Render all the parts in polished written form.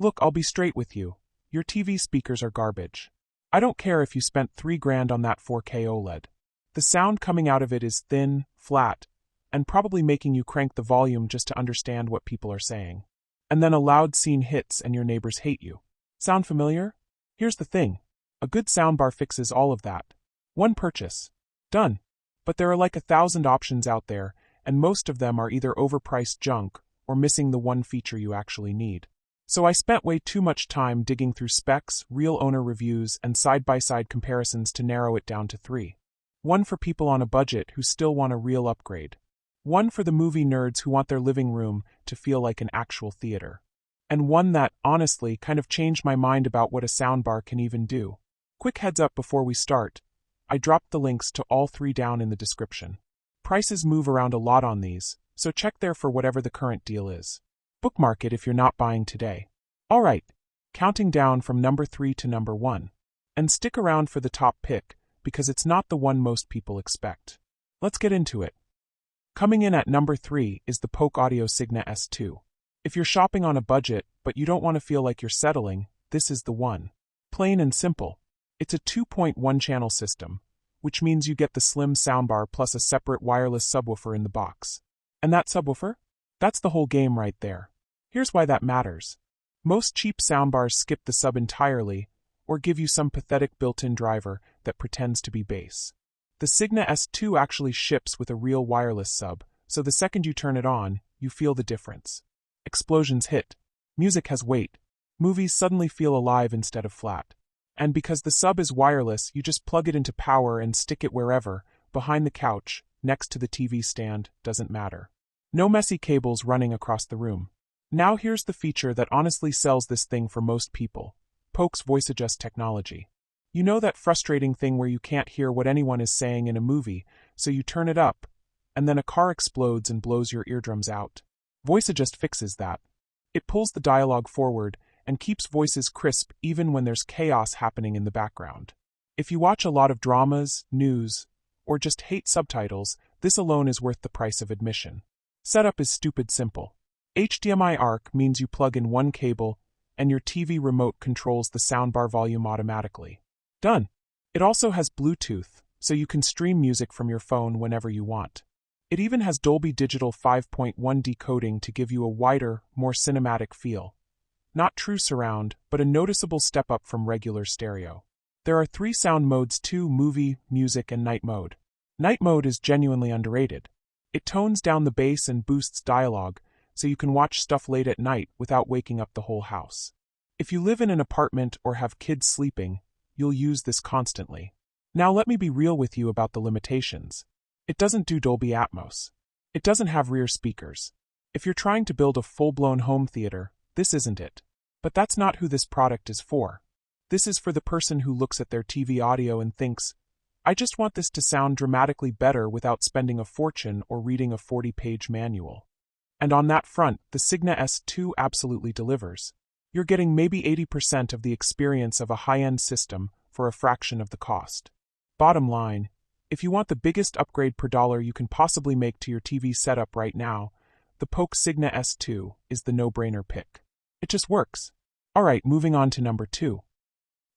Look, I'll be straight with you. Your TV speakers are garbage. I don't care if you spent $3,000 on that 4K OLED. The sound coming out of it is thin, flat, and probably making you crank the volume just to understand what people are saying. And then a loud scene hits and your neighbors hate you. Sound familiar? Here's the thing. A good soundbar fixes all of that. One purchase. Done. But there are like 1,000 options out there, and most of them are either overpriced junk or missing the one feature you actually need. So I spent way too much time digging through specs, real owner reviews, and side-by-side comparisons to narrow it down to 3. One for people on a budget who still want a real upgrade. One for the movie nerds who want their living room to feel like an actual theater. And one that, honestly, kind of changed my mind about what a soundbar can even do. Quick heads up before we start. I dropped the links to all 3 down in the description. Prices move around a lot on these, so check there for whatever the current deal is. Bookmark it if you're not buying today. Alright, counting down from number 3 to number 1. And stick around for the top pick, because it's not the one most people expect. Let's get into it. Coming in at number 3 is the Polk Audio Signa S2. If you're shopping on a budget, but you don't want to feel like you're settling, this is the one. Plain and simple. It's a 2.1 channel system, which means you get the slim soundbar plus a separate wireless subwoofer in the box. And that subwoofer? That's the whole game right there. Here's why that matters. Most cheap soundbars skip the sub entirely, or give you some pathetic built-in driver that pretends to be bass. The Signa S2 actually ships with a real wireless sub, so the second you turn it on, you feel the difference. Explosions hit. Music has weight. Movies suddenly feel alive instead of flat. And because the sub is wireless, you just plug it into power and stick it wherever, behind the couch, next to the TV stand, doesn't matter. No messy cables running across the room. Now here's the feature that honestly sells this thing for most people. Polk's voice adjust technology. You know that frustrating thing where you can't hear what anyone is saying in a movie, so you turn it up, and then a car explodes and blows your eardrums out. Voice adjust fixes that. It pulls the dialogue forward and keeps voices crisp even when there's chaos happening in the background. If you watch a lot of dramas, news, or just hate subtitles, this alone is worth the price of admission. Setup is stupid simple. HDMI ARC means you plug in one cable, and your TV remote controls the soundbar volume automatically. Done. It also has Bluetooth, so you can stream music from your phone whenever you want. It even has Dolby Digital 5.1 decoding to give you a wider, more cinematic feel. Not true surround, but a noticeable step up from regular stereo. There are 3 sound modes too: movie, music, and night mode. Night mode is genuinely underrated. It tones down the bass and boosts dialogue, so you can watch stuff late at night without waking up the whole house. If you live in an apartment or have kids sleeping, you'll use this constantly. Now let me be real with you about the limitations. It doesn't do Dolby Atmos. It doesn't have rear speakers. If you're trying to build a full-blown home theater, this isn't it. But that's not who this product is for. This is for the person who looks at their TV audio and thinks, I just want this to sound dramatically better without spending a fortune or reading a 40-page manual. And on that front, the Signa S2 absolutely delivers. You're getting maybe 80% of the experience of a high-end system for a fraction of the cost. Bottom line, if you want the biggest upgrade per dollar you can possibly make to your TV setup right now, the Polk Signa S2 is the no-brainer pick. It just works. Alright, moving on to number 2.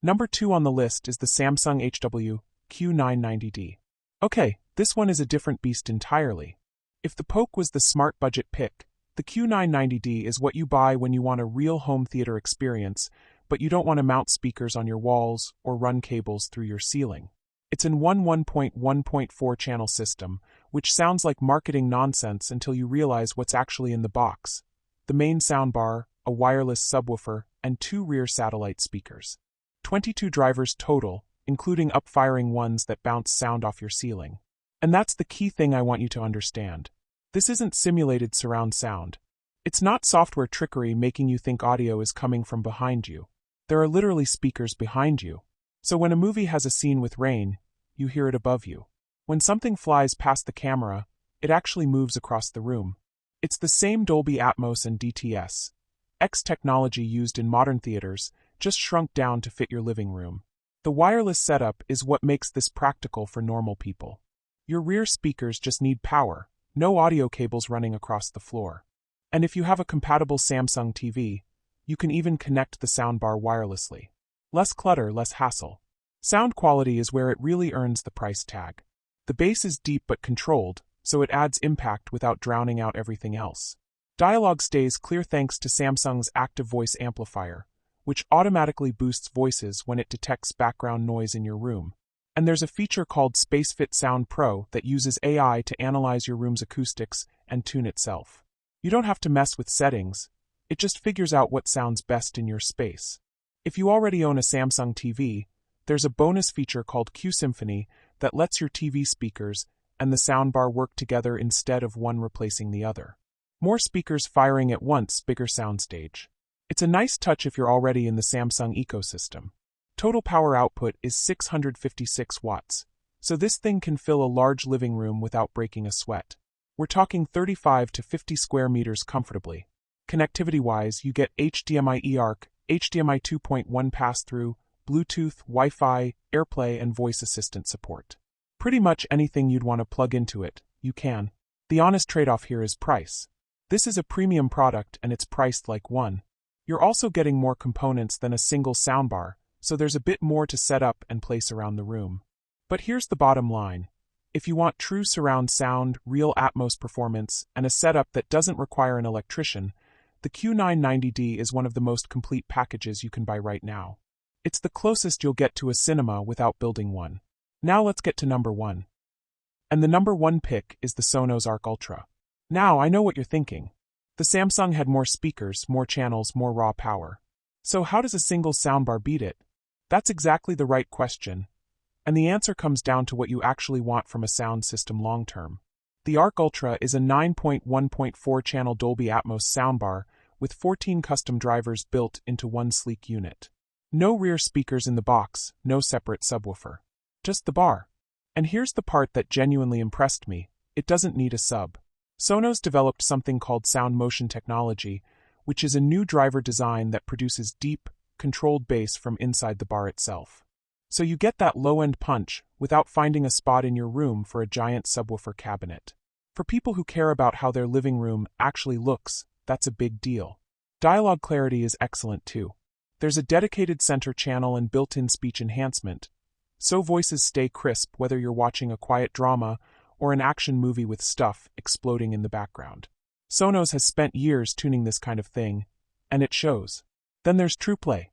Number 2 on the list is the Samsung HW Q990D. Okay, this one is a different beast entirely. If the Polk was the smart budget pick, the Q990D is what you buy when you want a real home theater experience, but you don't want to mount speakers on your walls or run cables through your ceiling. It's an 1.1.4 channel system, which sounds like marketing nonsense until you realize what's actually in the box. The main soundbar, a wireless subwoofer, and 2 rear satellite speakers. 22 drivers total, including up-firing ones that bounce sound off your ceiling. And that's the key thing I want you to understand. This isn't simulated surround sound. It's not software trickery making you think audio is coming from behind you. There are literally speakers behind you. So when a movie has a scene with rain, you hear it above you. When something flies past the camera, it actually moves across the room. It's the same Dolby Atmos and DTS X technology used in modern theaters, just shrunk down to fit your living room. The wireless setup is what makes this practical for normal people. Your rear speakers just need power, no audio cables running across the floor. And if you have a compatible Samsung TV, You can even connect the soundbar wirelessly. Less clutter, less hassle. Sound quality is where it really earns the price tag. The bass is deep but controlled, so it adds impact without drowning out everything else. Dialogue stays clear thanks to Samsung's active voice amplifier, which automatically boosts voices when it detects background noise in your room. And there's a feature called SpaceFit Sound Pro that uses AI to analyze your room's acoustics and tune itself. You don't have to mess with settings, it just figures out what sounds best in your space. If you already own a Samsung TV, there's a bonus feature called Q Symphony that lets your TV speakers and the soundbar work together instead of one replacing the other. More speakers firing at once, bigger soundstage. It's a nice touch if you're already in the Samsung ecosystem. Total power output is 656 watts, so this thing can fill a large living room without breaking a sweat. We're talking 35 to 50 square meters comfortably. Connectivity-wise, you get HDMI eARC, HDMI 2.1 pass-through, Bluetooth, Wi-Fi, AirPlay, and voice assistant support. Pretty much anything you'd want to plug into it, you can. The honest trade-off here is price. This is a premium product and it's priced like one. You're also getting more components than a single soundbar, so there's a bit more to set up and place around the room. But here's the bottom line. If you want true surround sound, real Atmos performance, and a setup that doesn't require an electrician, the Q990D is one of the most complete packages you can buy right now. It's the closest you'll get to a cinema without building one. Now let's get to number 1. And the number 1 pick is the Sonos Arc Ultra. Now I know what you're thinking. The Samsung had more speakers, more channels, more raw power. So how does a single soundbar beat it? That's exactly the right question. And the answer comes down to what you actually want from a sound system long term. The Arc Ultra is a 9.1.4 channel Dolby Atmos soundbar with 14 custom drivers built into one sleek unit. No rear speakers in the box, no separate subwoofer. Just the bar. And here's the part that genuinely impressed me, it doesn't need a sub. Sonos developed something called Sound Motion technology, which is a new driver design that produces deep, controlled bass from inside the bar itself. So you get that low-end punch without finding a spot in your room for a giant subwoofer cabinet. For people who care about how their living room actually looks, that's a big deal. Dialogue clarity is excellent too. There's a dedicated center channel and built-in speech enhancement, so voices stay crisp whether you're watching a quiet drama or an action movie with stuff exploding in the background. Sonos has spent years tuning this kind of thing, and it shows. Then there's TruePlay.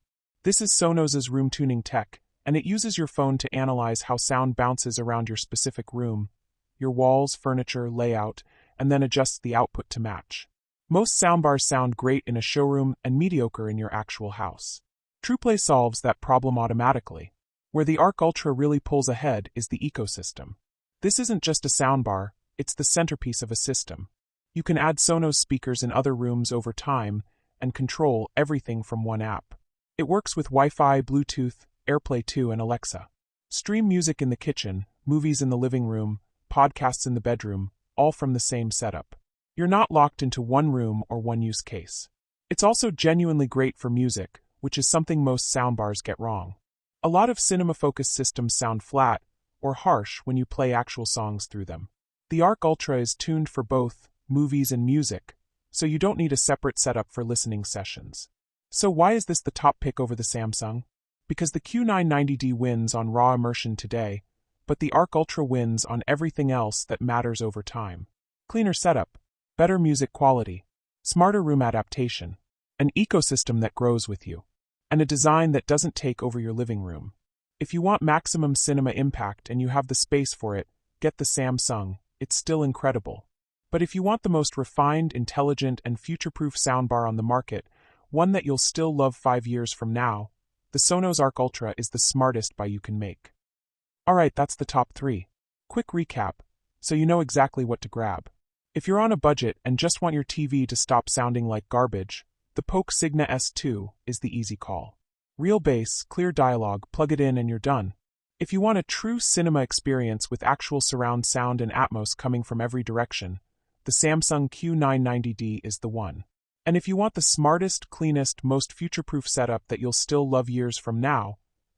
This is Sonos's room tuning tech, and it uses your phone to analyze how sound bounces around your specific room, your walls, furniture, layout, and then adjusts the output to match. Most soundbars sound great in a showroom and mediocre in your actual house. TruePlay solves that problem automatically. Where the Arc Ultra really pulls ahead is the ecosystem. This isn't just a soundbar, it's the centerpiece of a system. You can add Sonos speakers in other rooms over time and control everything from one app. It works with Wi-Fi, Bluetooth, AirPlay 2, and Alexa. Stream music in the kitchen, movies in the living room, podcasts in the bedroom, all from the same setup. You're not locked into one room or one use case. It's also genuinely great for music, which is something most soundbars get wrong. A lot of cinema-focused systems sound flat or harsh when you play actual songs through them. The Arc Ultra is tuned for both movies and music, so you don't need a separate setup for listening sessions. So why is this the top pick over the Samsung? Because the Q990D wins on raw immersion today, but the Arc Ultra wins on everything else that matters over time. Cleaner setup, better music quality, smarter room adaptation, an ecosystem that grows with you, and a design that doesn't take over your living room. If you want maximum cinema impact and you have the space for it, get the Samsung, it's still incredible. But if you want the most refined, intelligent, and future-proof soundbar on the market, one that you'll still love 5 years from now, the Sonos Arc Ultra is the smartest buy you can make. Alright, that's the top 3. Quick recap, so you know exactly what to grab. If you're on a budget and just want your TV to stop sounding like garbage, the Poke Signa S2 is the easy call. Real bass, clear dialogue, plug it in and you're done. If you want a true cinema experience with actual surround sound and Atmos coming from every direction, the Samsung Q990D is the one. And if you want the smartest, cleanest, most future-proof setup that you'll still love years from now,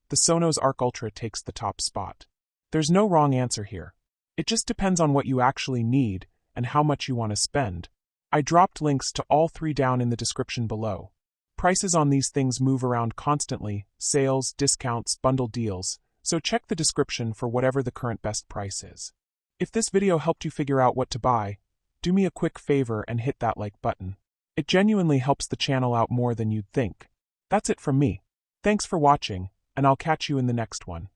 the Sonos Arc Ultra takes the top spot. There's no wrong answer here. It just depends on what you actually need and how much you want to spend. I dropped links to all 3 down in the description below. Prices on these things move around constantly, sales, discounts, bundle deals, so check the description for whatever the current best price is. If this video helped you figure out what to buy, do me a quick favor and hit that like button. It genuinely helps the channel out more than you'd think. That's it from me. Thanks for watching, and I'll catch you in the next one.